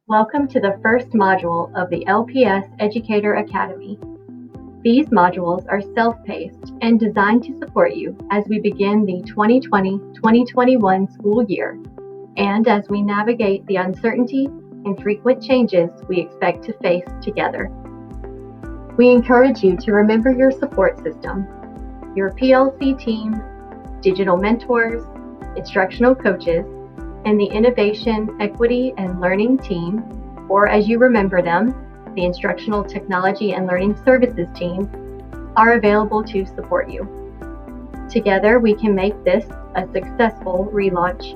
Welcome to the first module of the LPS Educator Academy. These modules are self-paced and designed to support you as we begin the 2020-2021 school year and as we navigate the uncertainty and frequent changes we expect to face together. We encourage you to remember your support system, your PLC team, digital mentors, instructional coaches, and the Innovation, Equity, and Learning team, or as you remember them, the Instructional Technology and Learning Services team, are available to support you. Together, we can make this a successful relaunch.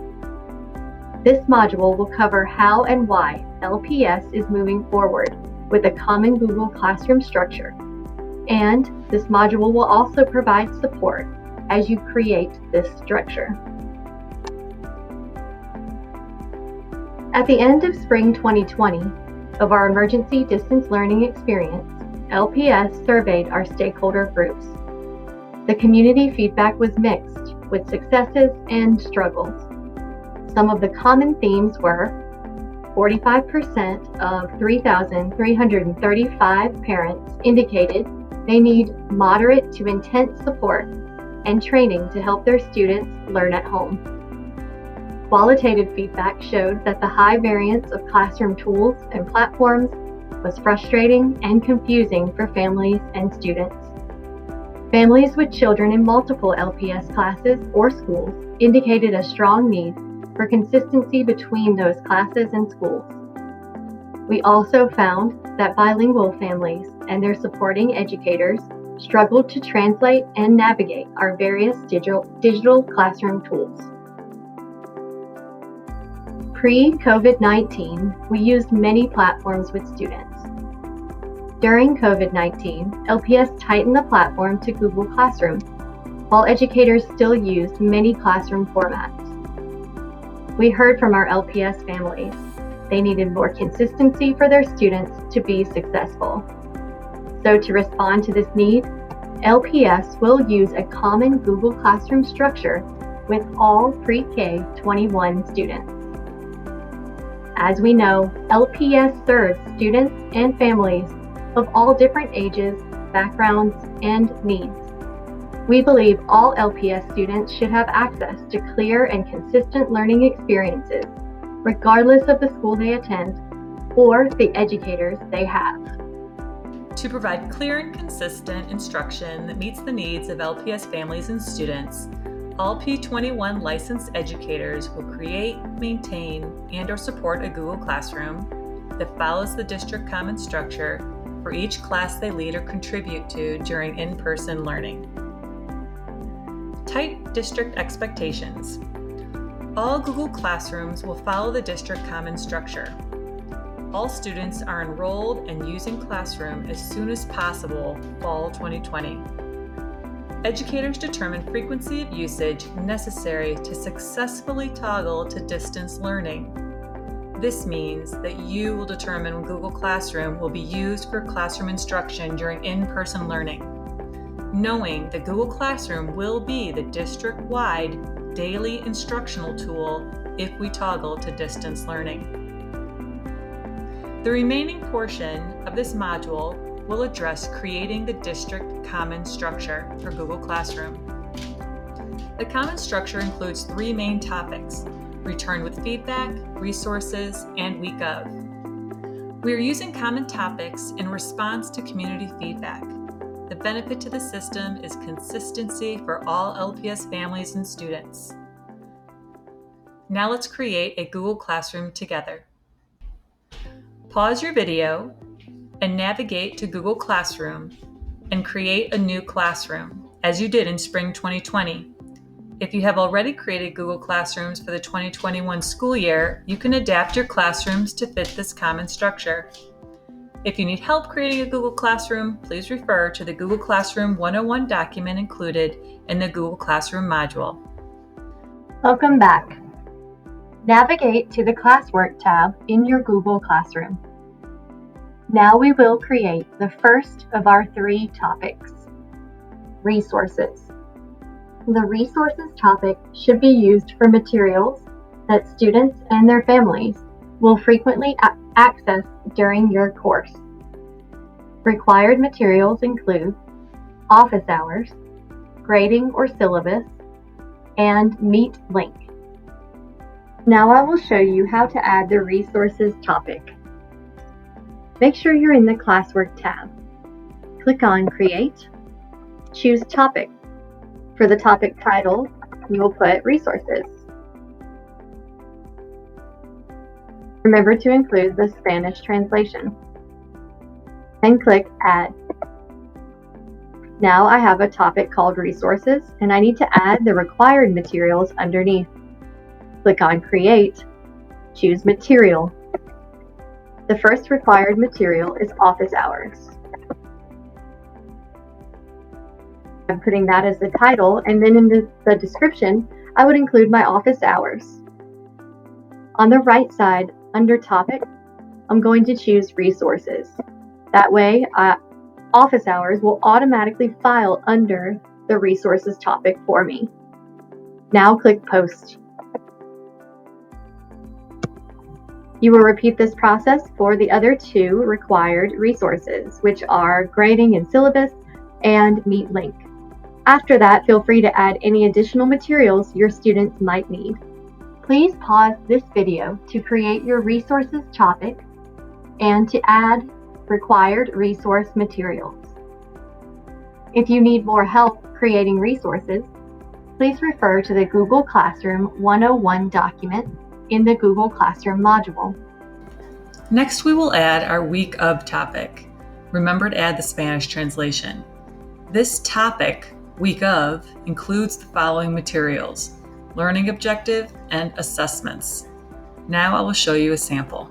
This module will cover how and why LPS is moving forward with a common Google Classroom structure. And this module will also provide support as you create this structure. At the end of spring 2020, of our emergency distance learning experience, LPS surveyed our stakeholder groups. The community feedback was mixed, with successes and struggles. Some of the common themes were 45% of 3,335 parents indicated they need moderate to intense support and training to help their students learn at home. Qualitative feedback showed that the high variance of classroom tools and platforms was frustrating and confusing for families and students. Families with children in multiple LPS classes or schools indicated a strong need for consistency between those classes and schools. We also found that bilingual families and their supporting educators struggled to translate and navigate our various digital classroom tools. Pre-COVID-19, we used many platforms with students. During COVID-19, LPS tightened the platform to Google Classroom, while educators still used many classroom formats. We heard from our LPS families. They needed more consistency for their students to be successful. So to respond to this need, LPS will use a common Google Classroom structure with all pre-K 21 students. As we know, LPS serves students and families of all different ages, backgrounds, and needs. We believe all LPS students should have access to clear and consistent learning experiences, regardless of the school they attend or the educators they have. To provide clear and consistent instruction that meets the needs of LPS families and students, all P21 licensed educators will create, maintain, and/or support a Google Classroom that follows the district common structure for each class they lead or contribute to during in-person learning. Tight district expectations. All Google Classrooms will follow the district common structure. All students are enrolled and using Classroom as soon as possible, fall 2020. Educators determine frequency of usage necessary to successfully toggle to distance learning. This means that you will determine when Google Classroom will be used for classroom instruction during in-person learning, knowing that Google Classroom will be the district-wide daily instructional tool if we toggle to distance learning. The remaining portion of this module will address creating the district common structure for Google Classroom. The common structure includes three main topics: return with feedback, resources, and week of. We are using common topics in response to community feedback. The benefit to the system is consistency for all LPS families and students. Now let's create a Google Classroom together. Pause your video and navigate to Google Classroom and create a new classroom, as you did in spring 2020. If you have already created Google Classrooms for the 2021 school year, you can adapt your classrooms to fit this common structure. If you need help creating a Google Classroom, please refer to the Google Classroom 101 document included in the Google Classroom module. Welcome back. Navigate to the Classwork tab in your Google Classroom. Now we will create the first of our three topics, resources. The resources topic should be used for materials that students and their families will frequently access during your course. Required materials include office hours, grading or syllabus, and Meet link. Now I will show you how to add the resources topic. Make sure you're in the Classwork tab. Click on Create, choose Topic. For the topic title, you will put Resources. Remember to include the Spanish translation. Then click Add. Now I have a topic called Resources, and I need to add the required materials underneath. Click on Create, choose Material. The first required material is office hours. I'm putting that as the title, and then in the description, I would include my office hours. On the right side, under Topic, I'm going to choose Resources. That way, office hours will automatically file under the Resources topic for me. Now click Post. You will repeat this process for the other two required resources, which are Grading and Syllabus and Meet link. After that, feel free to add any additional materials your students might need. Please pause this video to create your resources topic and to add required resource materials. If you need more help creating resources, please refer to the Google Classroom 101 document in the Google Classroom module. Next, we will add our week of topic. Remember to add the Spanish translation. This topic, week of, includes the following materials: learning objective and assessments. Now I will show you a sample.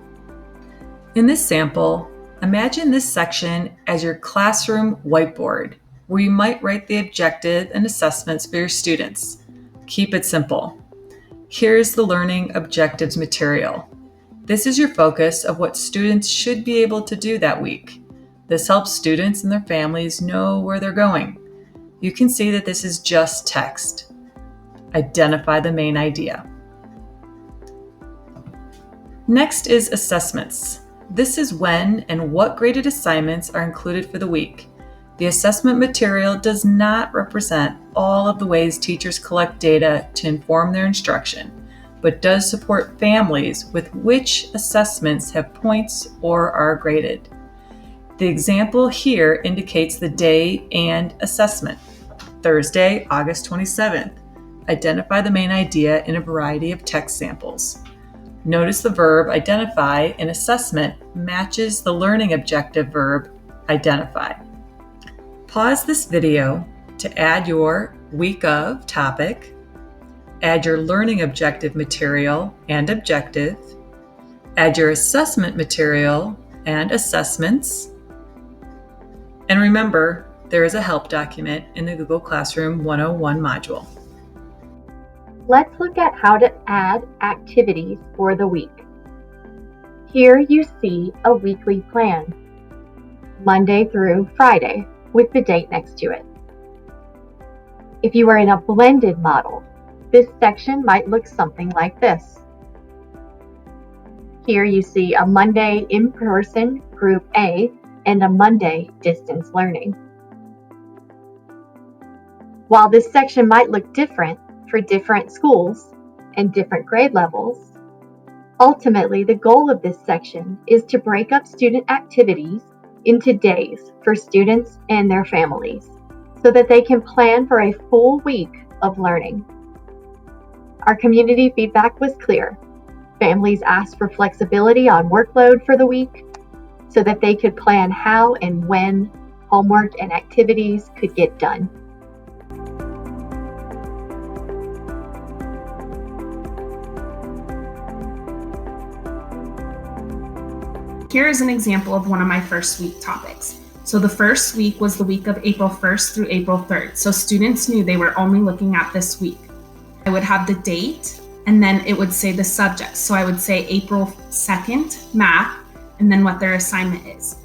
In this sample, imagine this section as your classroom whiteboard, where you might write the objective and assessments for your students. Keep it simple. Here's the learning objectives material. This is your focus of what students should be able to do that week. This helps students and their families know where they're going. You can see that this is just text. Identify the main idea. Next is assessments. This is when and what graded assignments are included for the week. The assessment material does not represent all of the ways teachers collect data to inform their instruction, but does support families with which assessments have points or are graded. The example here indicates the day and assessment. Thursday, August 27th. Identify the main idea in a variety of text samples. Notice the verb identify in assessment matches the learning objective verb identify. Pause this video to add your week of topic, add your learning objective material and objective, add your assessment material and assessments, and remember, there is a help document in the Google Classroom 101 module. Let's look at how to add activities for the week. Here you see a weekly plan, Monday through Friday, with the date next to it. If you are in a blended model, this section might look something like this. Here you see a Monday in-person Group A and a Monday distance learning. While this section might look different for different schools and different grade levels, ultimately the goal of this section is to break up student activities into days for students and their families so that they can plan for a full week of learning. Our community feedback was clear. Families asked for flexibility on workload for the week so that they could plan how and when homework and activities could get done. Here is an example of one of my first week topics. So the first week was the week of April 1st through April 3rd. So students knew they were only looking at this week. I would have the date and then it would say the subject. So I would say April 2nd, math, and then what their assignment is.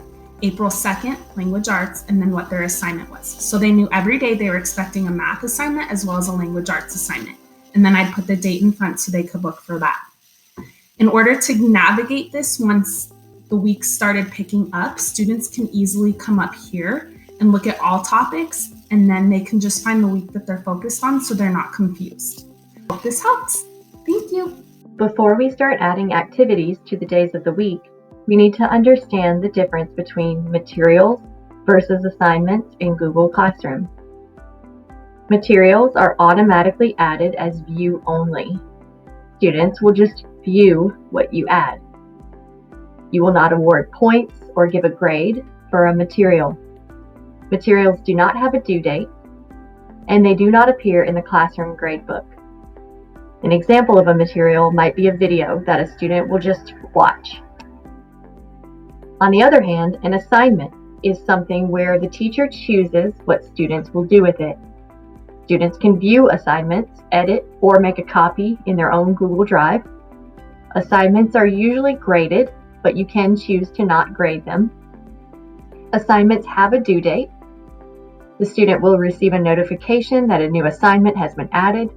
April 2nd, language arts, and then what their assignment was. So they knew every day they were expecting a math assignment as well as a language arts assignment. And then I'd put the date in front so they could look for that. In order to navigate this, once the week started picking up, students can easily come up here and look at all topics, and then they can just find the week that they're focused on so they're not confused. Hope this helps. Thank you. Before we start adding activities to the days of the week, we need to understand the difference between materials versus assignments in Google Classroom. Materials are automatically added as view only. Students will just view what you add. You will not award points or give a grade for a material. Materials do not have a due date, and they do not appear in the classroom gradebook. An example of a material might be a video that a student will just watch. On the other hand, an assignment is something where the teacher chooses what students will do with it. Students can view assignments, edit, or make a copy in their own Google Drive. Assignments are usually graded, but you can choose to not grade them. Assignments have a due date. The student will receive a notification that a new assignment has been added,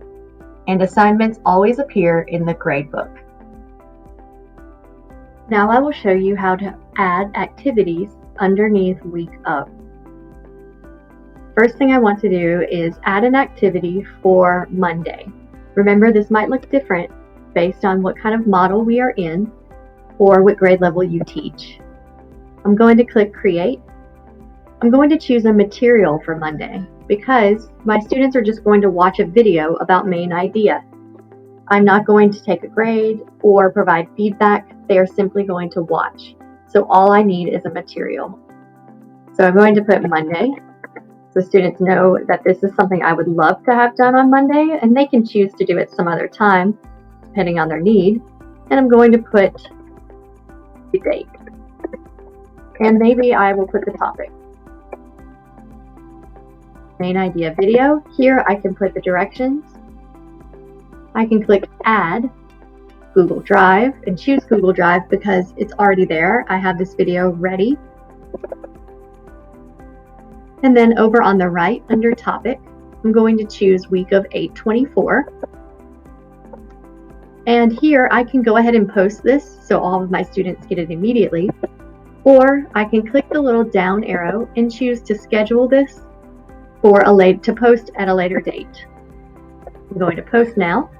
and assignments always appear in the gradebook. Now I will show you how to add activities underneath week of. First thing I want to do is add an activity for Monday. Remember, this might look different based on what kind of model we are in or what grade level you teach. I'm going to click Create. I'm going to choose a material for Monday because my students are just going to watch a video about main idea. I'm not going to take a grade or provide feedback. They are simply going to watch. So all I need is a material. So I'm going to put Monday, so students know that this is something I would love to have done on Monday, and they can choose to do it some other time, depending on their need. And I'm going to put the date. And maybe I will put the topic. Main idea video. Here I can put the directions. I can click Add Google Drive and choose Google Drive because it's already there. I have this video ready. And then over on the right under Topic, I'm going to choose week of 8/24. And here I can go ahead and post this so all of my students get it immediately. Or I can click the little down arrow and choose to schedule this for to post at a later date. I'm going to post now.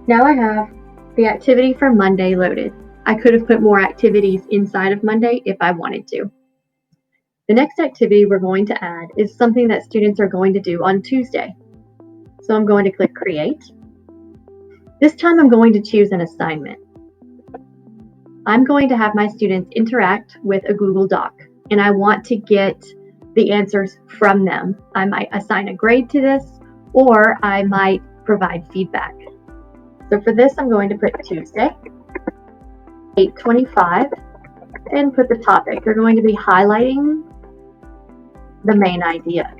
Now I have the activity for Monday loaded. I could have put more activities inside of Monday if I wanted to. The next activity we're going to add is something that students are going to do on Tuesday. So I'm going to click Create. This time I'm going to choose an assignment. I'm going to have my students interact with a Google Doc, and I want to get the answers from them. I might assign a grade to this, or I might provide feedback. So for this, I'm going to put Tuesday, 8/25, and put the topic. You're going to be highlighting the main idea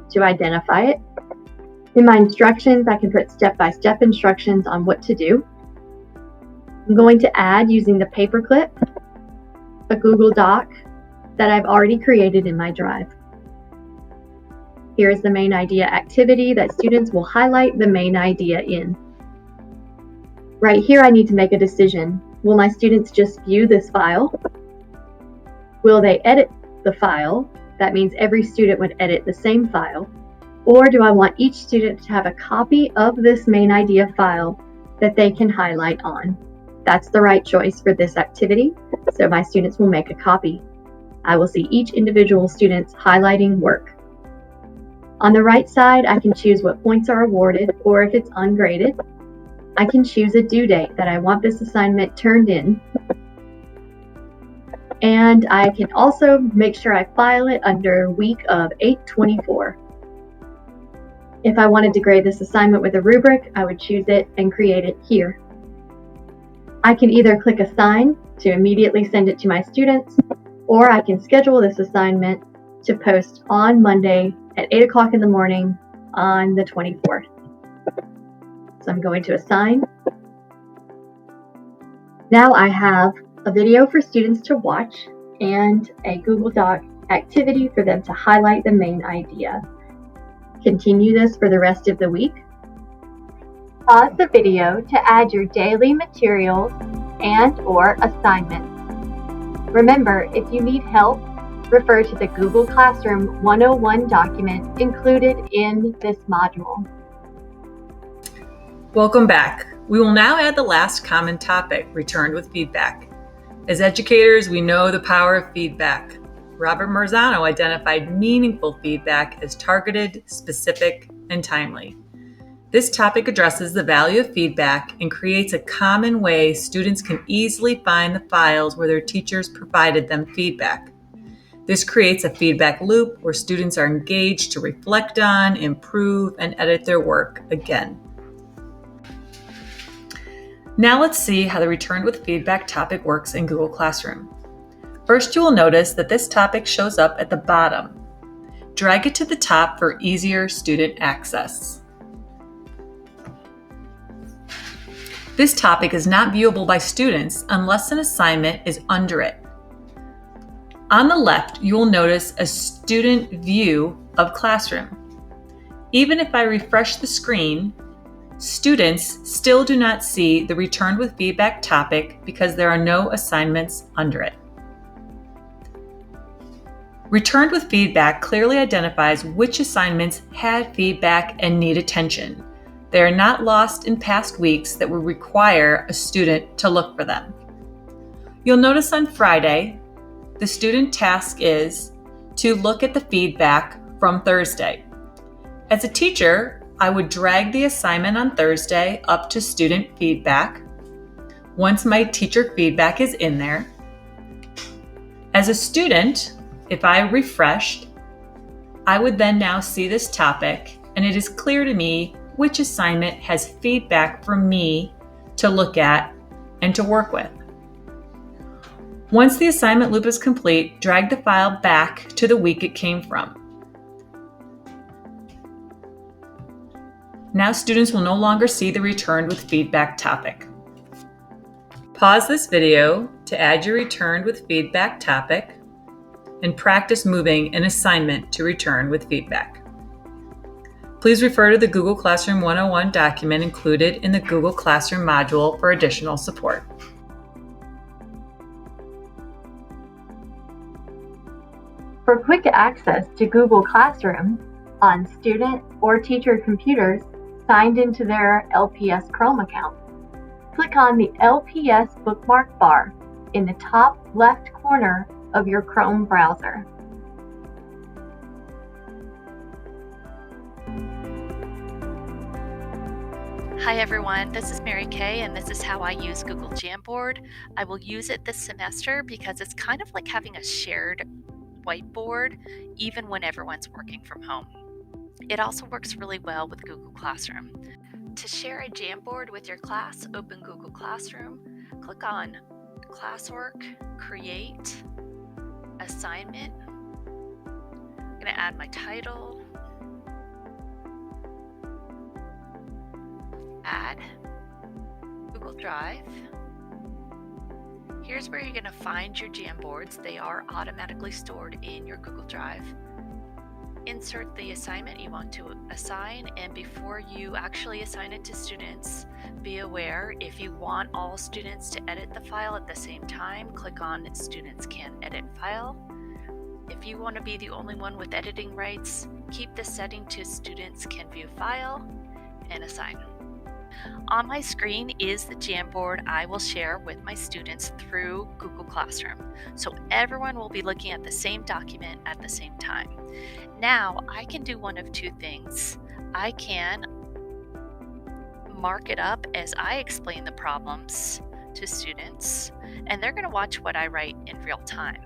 to identify it. In my instructions, I can put step-by-step instructions on what to do. I'm going to add, using the paperclip, a Google Doc that I've already created in my drive. Here is the main idea activity that students will highlight the main idea in. Right here, I need to make a decision. Will my students just view this file? Will they edit the file? That means every student would edit the same file. Or do I want each student to have a copy of this main idea file that they can highlight on? That's the right choice for this activity, so my students will make a copy. I will see each individual student's highlighting work. On the right side, I can choose what points are awarded, or if it's ungraded, I can choose a due date that I want this assignment turned in. And I can also make sure I file it under week of 8/24. If I wanted to grade this assignment with a rubric, I would choose it and create it here. I can either click Assign to immediately send it to my students, or I can schedule this assignment to post on Monday at 8 o'clock in the morning on the 24th. So I'm going to Assign. Now I have a video for students to watch and a Google Doc activity for them to highlight the main idea. Continue this for the rest of the week. Pause the video to add your daily materials and/or assignments. Remember, if you need help, refer to the Google Classroom 101 document included in this module. Welcome back. We will now add the last common topic, returned with feedback. As educators, we know the power of feedback. Robert Marzano identified meaningful feedback as targeted, specific, and timely. This topic addresses the value of feedback and creates a common way students can easily find the files where their teachers provided them feedback. This creates a feedback loop where students are engaged to reflect on, improve, and edit their work again. Now let's see how the Returned with Feedback topic works in Google Classroom. First, you will notice that this topic shows up at the bottom. Drag it to the top for easier student access. This topic is not viewable by students unless an assignment is under it. On the left, you will notice a student view of Classroom. Even if I refresh the screen, students still do not see the Returned with Feedback topic because there are no assignments under it. Returned with Feedback clearly identifies which assignments had feedback and need attention. They are not lost in past weeks that would require a student to look for them. You'll notice on Friday, the student task is to look at the feedback from Thursday. As a teacher, I would drag the assignment on Thursday up to student feedback. Once my teacher feedback is in there, as a student, if I refreshed, I would then now see this topic, and it is clear to me which assignment has feedback from me to look at and to work with. Once the assignment loop is complete, drag the file back to the week it came from. Now students will no longer see the Returned with Feedback topic. Pause this video to add your Returned with Feedback topic and practice moving an assignment to Return with Feedback. Please refer to the Google Classroom 101 document included in the Google Classroom module for additional support. For quick access to Google Classroom on student or teacher computers signed into their LPS Chrome account, click on the LPS bookmark bar in the top left corner of your Chrome browser. Hi everyone, this is Mary Kay and this is how I use Google Jamboard. I will use it this semester because it's kind of like having a shared whiteboard even when everyone's working from home. It also works really well with Google Classroom. To share a Jamboard with your class, open Google Classroom, click on Classwork, Create, Assignment. I'm going to add my title, Add, Google Drive. Here's where you're going to find your Jamboards. They are automatically stored in your Google Drive. Insert the assignment you want to assign, and before you actually assign it to students, be aware if you want all students to edit the file at the same time, click on Students Can Edit File. If you want to be the only one with editing rights, keep the setting to Students Can View File and Assign. On my screen is the Jamboard I will share with my students through Google Classroom, so everyone will be looking at the same document at the same time. Now, I can do one of two things. I can mark it up as I explain the problems to students, and they're going to watch what I write in real time.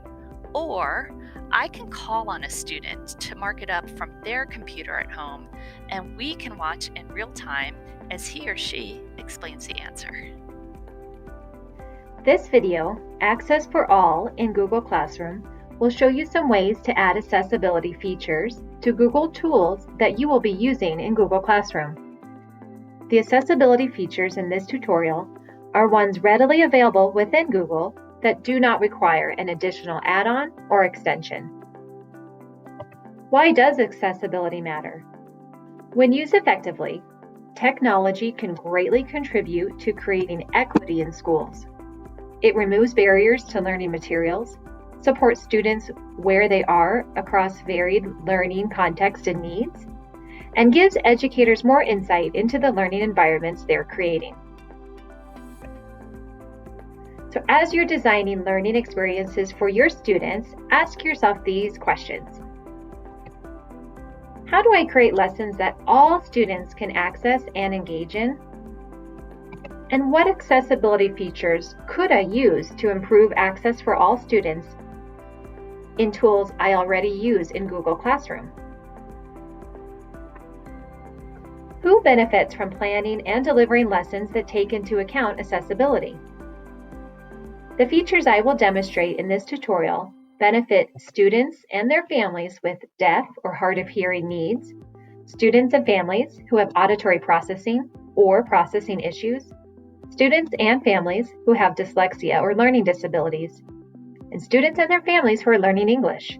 Or I can call on a student to mark it up from their computer at home, and we can watch in real time as he or she explains the answer. This video, Access for All in Google Classroom, will show you some ways to add accessibility features to Google tools that you will be using in Google Classroom. The accessibility features in this tutorial are ones readily available within Google that do not require an additional add-on or extension. Why does accessibility matter? When used effectively, Technology can greatly contribute to creating equity in schools. It removes barriers to learning materials, supports students where they are across varied learning contexts and needs, and gives educators more insight into the learning environments they're creating. So as you're designing learning experiences for your students, ask yourself these questions. How do I create lessons that all students can access and engage in? And what accessibility features could I use to improve access for all students in tools I already use in Google Classroom? Who benefits from planning and delivering lessons that take into account accessibility? The features I will demonstrate in this tutorial benefit students and their families with deaf or hard of hearing needs, students and families who have auditory processing or processing issues, students and families who have dyslexia or learning disabilities, and students and their families who are learning English.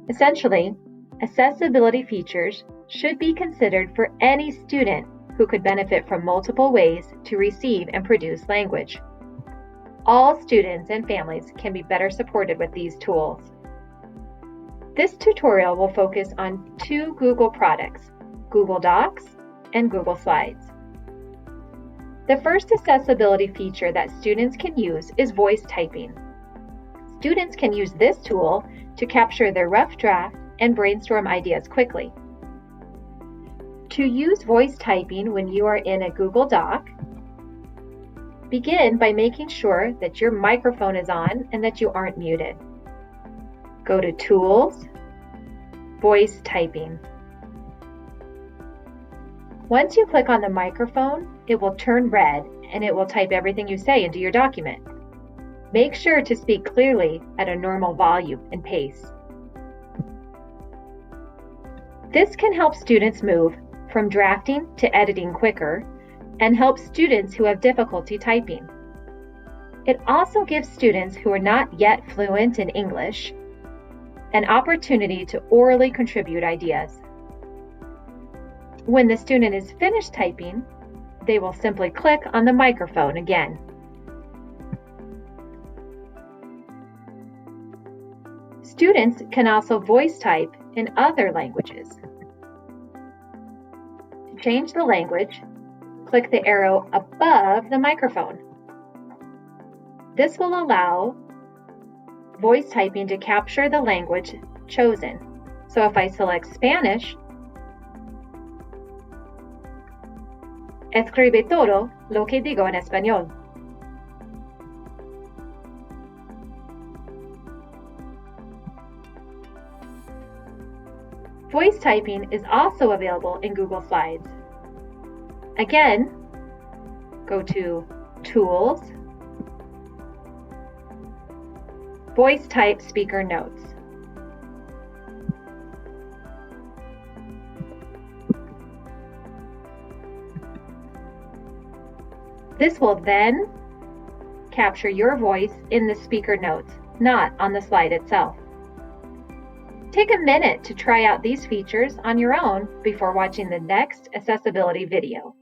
Essentially, accessibility features should be considered for any student who could benefit from multiple ways to receive and produce language. All students and families can be better supported with these tools. This tutorial will focus on two Google products, Google Docs and Google Slides. The first accessibility feature that students can use is voice typing. Students can use this tool to capture their rough draft and brainstorm ideas quickly. To use voice typing when you are in a Google Doc, begin by making sure that your microphone is on and that you aren't muted. Go to Tools, Voice Typing. Once you click on the microphone, it will turn red and it will type everything you say into your document. Make sure to speak clearly at a normal volume and pace. This can help students move from drafting to editing quicker and help students who have difficulty typing. It also gives students who are not yet fluent in English an opportunity to orally contribute ideas. When the student is finished typing, they will simply click on the microphone again. Students can also voice type in other languages. To change the language, click the arrow above the microphone. This will allow voice typing to capture the language chosen. So if I select Spanish, escribe todo lo que digo en español. Voice typing is also available in Google Slides. Again, go to Tools, Voice Type Speaker Notes. This will then capture your voice in the speaker notes, not on the slide itself. Take a minute to try out these features on your own before watching the next accessibility video.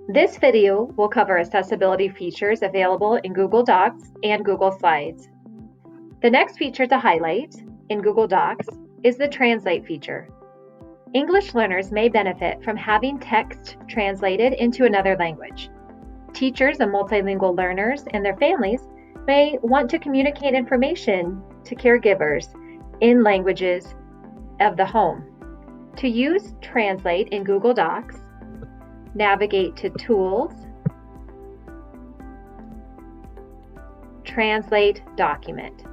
This video will cover accessibility features available in Google Docs and Google Slides. The next feature to highlight in Google Docs is the Translate feature. English learners may benefit from having text translated into another language. Teachers and multilingual learners and their families may want to communicate information to caregivers in languages of the home. To use Translate in Google Docs, navigate to Tools, Translate Document.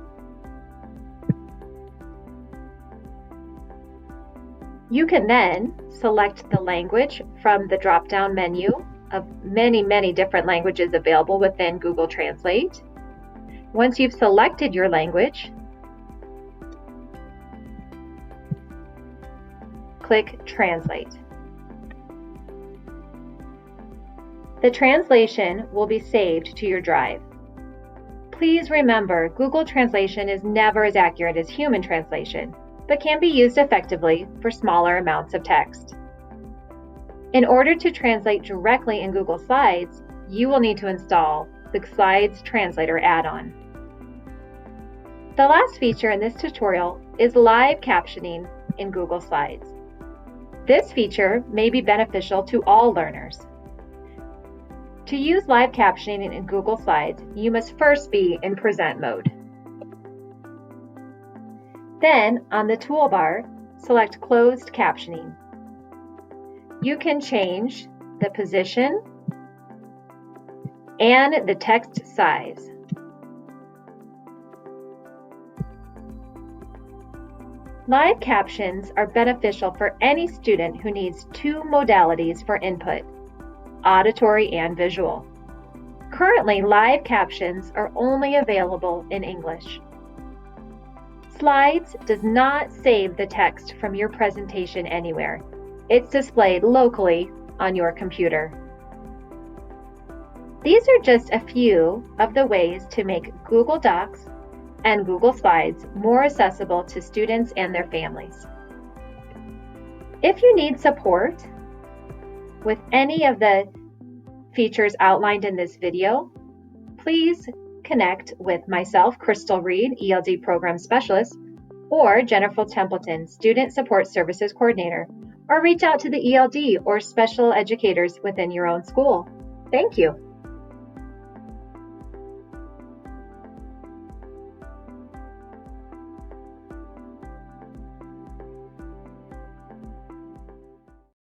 You can then select the language from the drop-down menu of many different languages available within Google Translate. Once you've selected your language, click Translate. The translation will be saved to your drive. Please remember, Google Translation is never as accurate as human translation, but can be used effectively for smaller amounts of text. In order to translate directly in Google Slides, you will need to install the Slides Translator add-on. The last feature in this tutorial is live captioning in Google Slides. This feature may be beneficial to all learners. To use live captioning in Google Slides, you must first be in present mode. Then, on the toolbar, select Closed Captioning. You can change the position and the text size. Live captions are beneficial for any student who needs two modalities for input, auditory and visual. Currently, live captions are only available in English. Slides does not save the text from your presentation anywhere. It's displayed locally on your computer. These are just a few of the ways to make Google Docs and Google Slides more accessible to students and their families. If you need support with any of the features outlined in this video, please connect with myself, Crystal Reed, ELD Program Specialist, or Jennifer Templeton, Student Support Services Coordinator, or reach out to the ELD or special educators within your own school. Thank you.